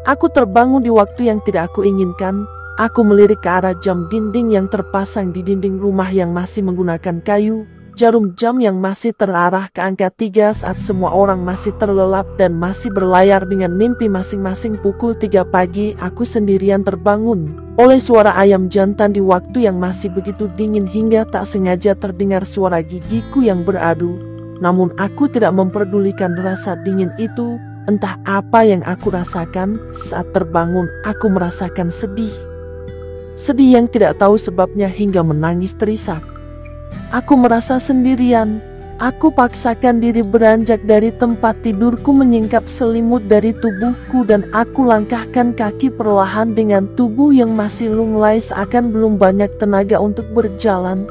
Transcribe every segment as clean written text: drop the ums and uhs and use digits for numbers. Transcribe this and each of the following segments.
Aku terbangun di waktu yang tidak aku inginkan. Aku melirik ke arah jam dinding yang terpasang di dinding rumah yang masih menggunakan kayu. Jarum jam yang masih terarah ke angka 3 saat semua orang masih terlelap dan masih berlayar dengan mimpi masing-masing. Pukul 3 pagi, aku sendirian terbangun oleh suara ayam jantan di waktu yang masih begitu dingin hingga tak sengaja terdengar suara gigiku yang beradu. Namun aku tidak memperdulikan rasa dingin itu. Entah apa yang aku rasakan saat terbangun, aku merasakan sedih. Sedih yang tidak tahu sebabnya hingga menangis terisak. Aku merasa sendirian. Aku paksakan diri beranjak dari tempat tidurku, menyingkap selimut dari tubuhku dan aku langkahkan kaki perlahan dengan tubuh yang masih lunglai seakan belum banyak tenaga untuk berjalan.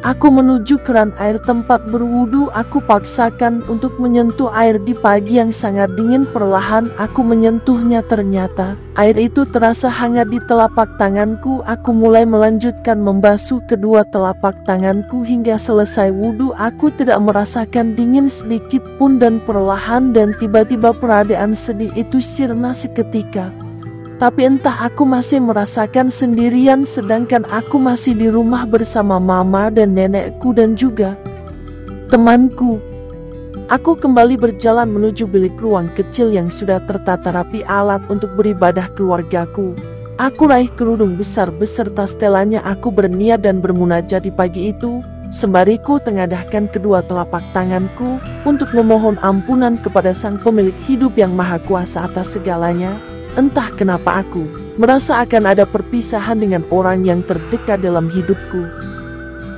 Aku menuju keran air tempat berwudu. Aku paksakan untuk menyentuh air di pagi yang sangat dingin. Perlahan aku menyentuhnya, ternyata air itu terasa hangat di telapak tanganku. Aku mulai melanjutkan membasuh kedua telapak tanganku hingga selesai wudu. Aku tidak merasakan dingin sedikit pun dan perlahan dan tiba-tiba perasaan sedih itu sirna seketika. Tapi entah aku masih merasakan sendirian sedangkan aku masih di rumah bersama mama dan nenekku dan juga temanku. Aku kembali berjalan menuju bilik ruang kecil yang sudah tertata rapi alat untuk beribadah keluargaku. Aku raih kerudung besar beserta setelannya. Aku berniat dan bermunajat di pagi itu, sembari ku tengadahkan kedua telapak tanganku untuk memohon ampunan kepada Sang Pemilik hidup yang maha kuasa atas segalanya. Entah kenapa aku merasa akan ada perpisahan dengan orang yang terdekat dalam hidupku.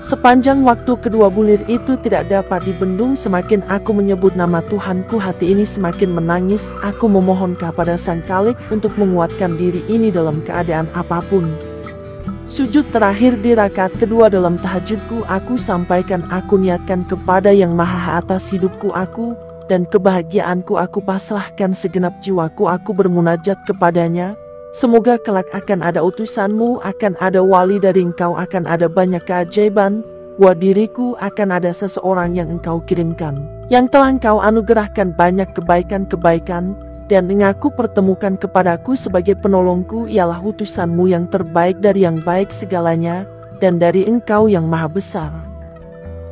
Sepanjang waktu kedua bulir itu tidak dapat dibendung. Semakin aku menyebut nama Tuhanku, hati ini semakin menangis. Aku memohon kepada Sang Khalik untuk menguatkan diri ini dalam keadaan apapun. Sujud terakhir di rakaat kedua dalam tahajudku, aku sampaikan, aku niatkan kepada Yang Maha atas hidupku aku dan kebahagiaanku. Aku pasrahkan segenap jiwaku. Aku bermunajat kepadanya. Semoga kelak akan ada utusanmu, akan ada wali dari engkau, akan ada banyak keajaiban buat diriku, akan ada seseorang yang engkau kirimkan, yang telah engkau anugerahkan banyak kebaikan-kebaikan, dan engkau pertemukan kepadaku sebagai penolongku ialah utusanmu yang terbaik dari yang baik segalanya, dan dari engkau yang maha besar.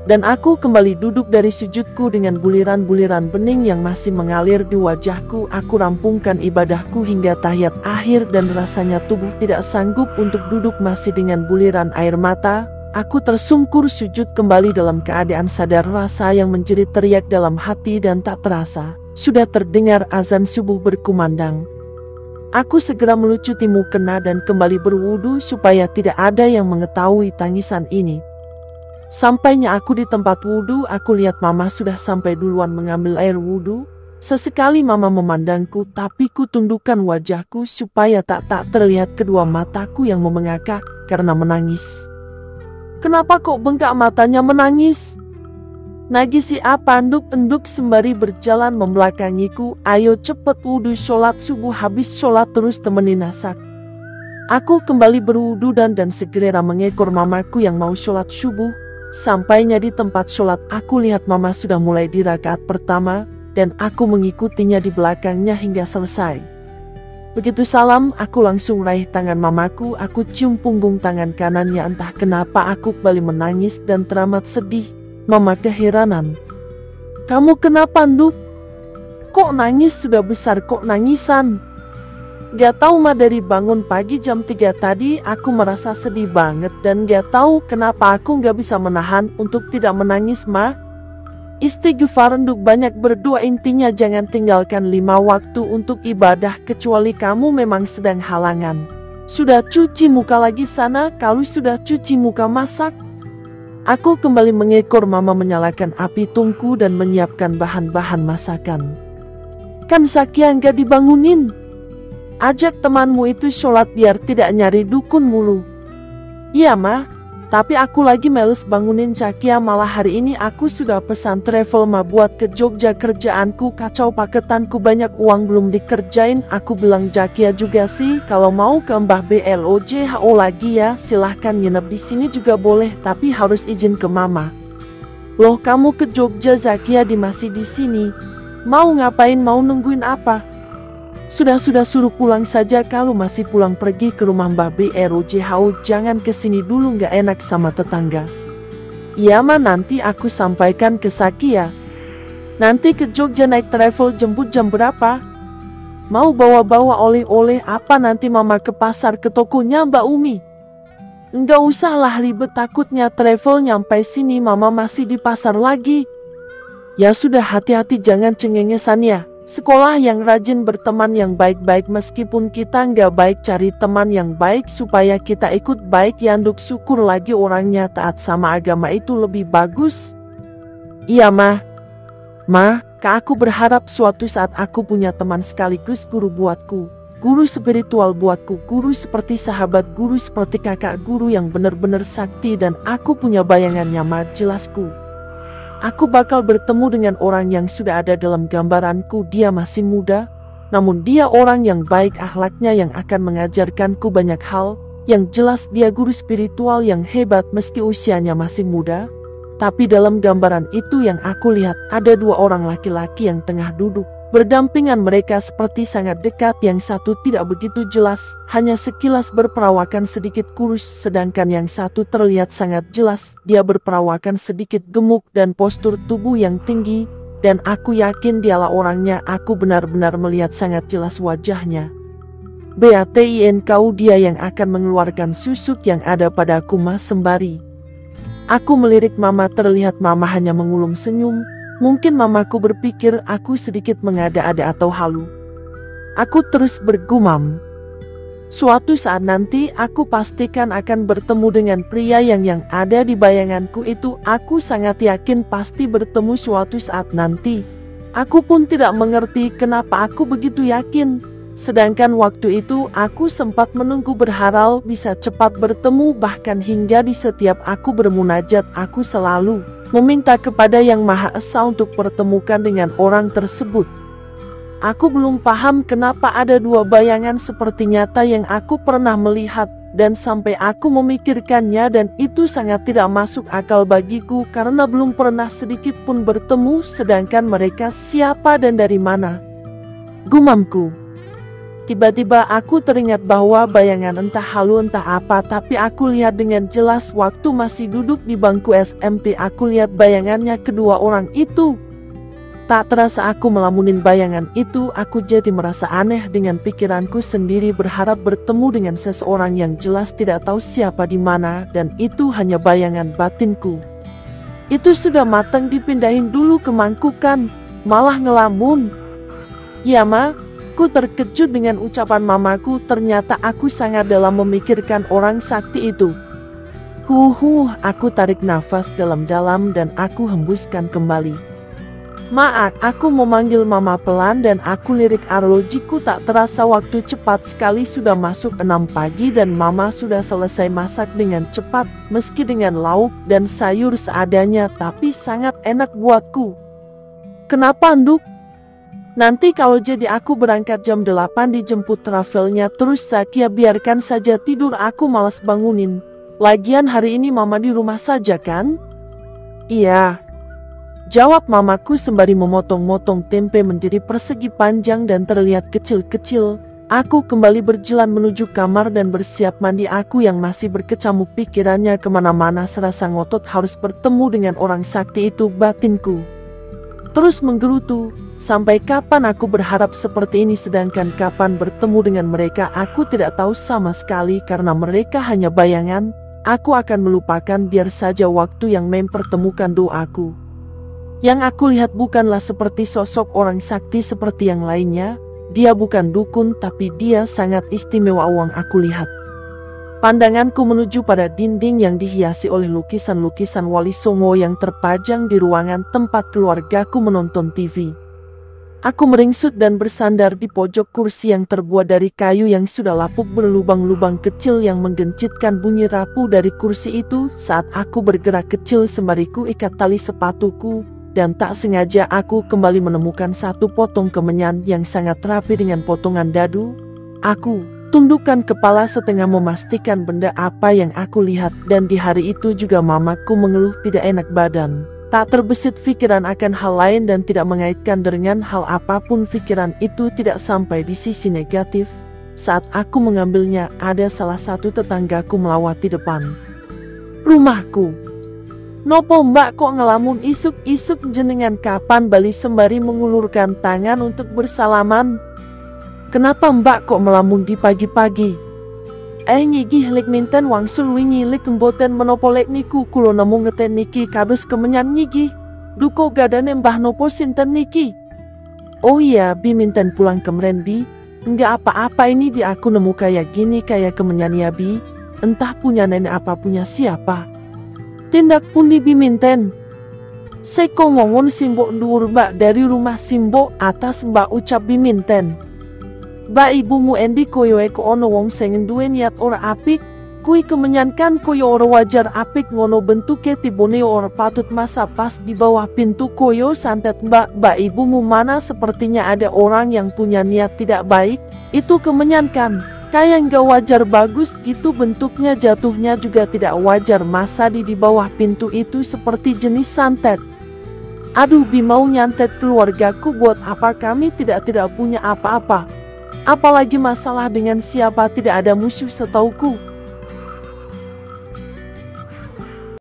Dan aku kembali duduk dari sujudku dengan buliran-buliran bening yang masih mengalir di wajahku. Aku rampungkan ibadahku hingga tahiyat akhir dan rasanya tubuh tidak sanggup untuk duduk masih dengan buliran air mata. Aku tersungkur sujud kembali dalam keadaan sadar. Rasa yang menjerit teriak dalam hati dan tak terasa sudah terdengar azan subuh berkumandang. Aku segera melucuti mukena dan kembali berwudu supaya tidak ada yang mengetahui tangisan ini. Sampainya aku di tempat wudhu, aku lihat mama sudah sampai duluan mengambil air wudhu. Sesekali mama memandangku, tapi ku tundukkan wajahku supaya tak terlihat kedua mataku yang memengakak karena menangis. Kenapa kok bengkak matanya menangis? Nagisi apa? Enduk sembari berjalan membelakangiku. Ayo cepet wudhu, sholat subuh, habis sholat terus temenin nasak. Aku kembali berwudhu dan segera mengekor mamaku yang mau sholat subuh. Sampainya di tempat sholat, aku lihat mama sudah mulai di rakaat pertama dan aku mengikutinya di belakangnya hingga selesai. Begitu salam, aku langsung raih tangan mamaku. Aku cium punggung tangan kanannya. Entah kenapa aku kembali menangis dan teramat sedih. Mama keheranan. Kamu kenapa, Nduk? Kok nangis? Sudah besar kok nangisan? Gak tahu ma, dari bangun pagi jam 3 tadi aku merasa sedih banget dan gak tahu kenapa aku gak bisa menahan untuk tidak menangis ma. Istighfar, Nduk, banyak berdoa, intinya jangan tinggalkan 5 waktu untuk ibadah kecuali kamu memang sedang halangan. Sudah cuci muka lagi sana? Kalau sudah cuci muka masak. Aku kembali mengekor mama menyalakan api tungku dan menyiapkan bahan-bahan masakan. Kan Zakia gak dibangunin? Ajak temanmu itu sholat biar tidak nyari dukun mulu. Iya mah, tapi aku lagi males bangunin Zakia, malah hari ini aku sudah pesan travel mah buat ke Jogja. Kerjaanku kacau, paketanku banyak, uang belum dikerjain. Aku bilang Zakia juga sih kalau mau ke Mbah BLOJHO lagi ya silahkan nginep di sini juga boleh, tapi harus izin ke mama. Loh, kamu ke Jogja, Zakia masih di sini. Mau ngapain? Mau nungguin apa? Sudah suruh pulang saja, kalau masih pulang pergi ke rumah Mbah BROJHO, jangan kesini dulu, nggak enak sama tetangga. Iya ma, nanti aku sampaikan ke Saki ya. Nanti ke Jogja naik travel, jemput jam berapa? Mau bawa-bawa oleh-oleh apa? Nanti mama ke pasar, ke tokonya Mbak Umi. Enggak usah lah ribet, takutnya travel nyampe sini mama masih di pasar lagi. Ya sudah, hati-hati jangan cengengesan ya. Sekolah yang rajin, berteman yang baik-baik, meskipun kita nggak baik cari teman yang baik supaya kita ikut baik ya. Nduk, syukur lagi orangnya taat sama agama, itu lebih bagus. Iya mah. Ma, Kak, aku berharap suatu saat aku punya teman sekaligus guru buatku. Guru spiritual buatku, guru seperti sahabat, guru seperti kakak, guru yang benar-benar sakti. Dan aku punya bayangannya ma, jelasku. Aku bakal bertemu dengan orang yang sudah ada dalam gambaranku. Dia masih muda, namun dia orang yang baik akhlaknya, yang akan mengajarkanku banyak hal. Yang jelas dia guru spiritual yang hebat meski usianya masih muda. Tapi dalam gambaran itu yang aku lihat, ada dua orang laki-laki yang tengah duduk berdampingan. Mereka seperti sangat dekat. Yang satu tidak begitu jelas, hanya sekilas berperawakan sedikit kurus, sedangkan yang satu terlihat sangat jelas. Dia berperawakan sedikit gemuk dan postur tubuh yang tinggi. Dan aku yakin dialah orangnya. Aku benar-benar melihat sangat jelas wajahnya. Batin kau, dia yang akan mengeluarkan susuk yang ada padaku mas sembari. Aku melirik mama, terlihat mama hanya mengulum senyum. Mungkin mamaku berpikir aku sedikit mengada-ada atau halu. Aku terus bergumam. Suatu saat nanti aku pastikan akan bertemu dengan pria yang ada di bayanganku itu. Aku sangat yakin pasti bertemu suatu saat nanti. Aku pun tidak mengerti kenapa aku begitu yakin. Sedangkan waktu itu aku sempat menunggu, berharap bisa cepat bertemu. Bahkan hingga di setiap aku bermunajat, aku selalu meminta kepada Yang Maha Esa untuk pertemukan dengan orang tersebut. Aku belum paham kenapa ada dua bayangan seperti nyata yang aku pernah melihat. Dan sampai aku memikirkannya, dan itu sangat tidak masuk akal bagiku karena belum pernah sedikit pun bertemu. Sedangkan mereka siapa dan dari mana? Gumamku. Tiba-tiba aku teringat bahwa bayangan entah halu entah apa, tapi aku lihat dengan jelas waktu masih duduk di bangku SMP. Aku lihat bayangannya kedua orang itu. Tak terasa aku melamunin bayangan itu. Aku jadi merasa aneh dengan pikiranku sendiri, berharap bertemu dengan seseorang yang jelas tidak tahu siapa di mana, dan itu hanya bayangan batinku. Itu sudah matang, dipindahin dulu ke mangkukan, malah ngelamun. Ya ma. Ku terkejut dengan ucapan mamaku. Ternyata aku sangat dalam memikirkan orang sakti itu. Aku tarik nafas dalam-dalam dan aku hembuskan kembali. Maaf, aku memanggil mama pelan dan aku lirik arlojiku. Tak terasa waktu cepat sekali sudah masuk 6 pagi dan mama sudah selesai masak dengan cepat. Meski dengan lauk dan sayur seadanya, tapi sangat enak buatku. Kenapa Nduk? Nanti kalau jadi aku berangkat jam 8 dijemput travelnya terus Sakia, biarkan saja tidur, aku malas bangunin. Lagian hari ini mama di rumah saja kan? Iya, jawab mamaku sembari memotong-motong tempe menjadi persegi panjang dan terlihat kecil-kecil. Aku kembali berjalan menuju kamar dan bersiap mandi. Aku yang masih berkecamuk pikirannya kemana-mana, serasa ngotot harus bertemu dengan orang sakti itu. Batinku terus menggerutu. Sampai kapan aku berharap seperti ini, sedangkan kapan bertemu dengan mereka aku tidak tahu sama sekali. Karena mereka hanya bayangan, aku akan melupakan. Biar saja waktu yang mempertemukan doaku. Yang aku lihat bukanlah seperti sosok orang sakti seperti yang lainnya. Dia bukan dukun, tapi dia sangat istimewa yang aku lihat. Pandanganku menuju pada dinding yang dihiasi oleh lukisan-lukisan Wali Songo yang terpajang di ruangan tempat keluargaku menonton TV. Aku meringsut dan bersandar di pojok kursi yang terbuat dari kayu yang sudah lapuk, berlubang-lubang kecil yang menggencitkan bunyi rapuh dari kursi itu. Saat aku bergerak kecil sembari ku ikat tali sepatuku, dan tak sengaja aku kembali menemukan satu potong kemenyan yang sangat rapi dengan potongan dadu. Aku tundukkan kepala setengah memastikan benda apa yang aku lihat, dan di hari itu juga mamaku mengeluh tidak enak badan. Tak terbesit pikiran akan hal lain dan tidak mengaitkan dengan hal apapun, pikiran itu tidak sampai di sisi negatif. Saat aku mengambilnya, ada salah satu tetanggaku melawati depan rumahku. "Nopo mbak kok ngelamun isuk-isuk jenengan, kapan bali?" sembari mengulurkan tangan untuk bersalaman. "Kenapa mbak kok melamun di pagi-pagi?" Nyigi lek minten wangsul wingi lek mboten menopo lek niku kulo nemu ngeten niki kados kemenyan nyigi. Duko gadane mbah nopo sinten niki?" "Oh iya bi, minten pulang kemaren bi. Enggak apa-apa, ini bi aku nemu kayak gini, kayak kemenyan ya bi. Entah punya nenek apa punya siapa." "Tindak pundi bi minten?" "Seko ngongon simbok dhuwur mbak, dari rumah simbok atas mbak," ucap bi minten. "Ba ibumu endi koyo eko ono wong sing duwe niat ora apik, kui kemenyan kan koyo ora wajar apik ngono bentuke, tibone ora patut masa pas di bawah pintu koyo santet mbak. Ba ibumu mana sepertinya ada orang yang punya niat tidak baik, itu kemenyan kan kayak nggak wajar, bagus gitu bentuknya, jatuhnya juga tidak wajar, masa di bawah pintu itu seperti jenis santet. Aduh bi, mau nyantet keluargaku buat apa, kami tidak punya apa-apa. Apalagi masalah dengan siapa, tidak ada musuh setauku."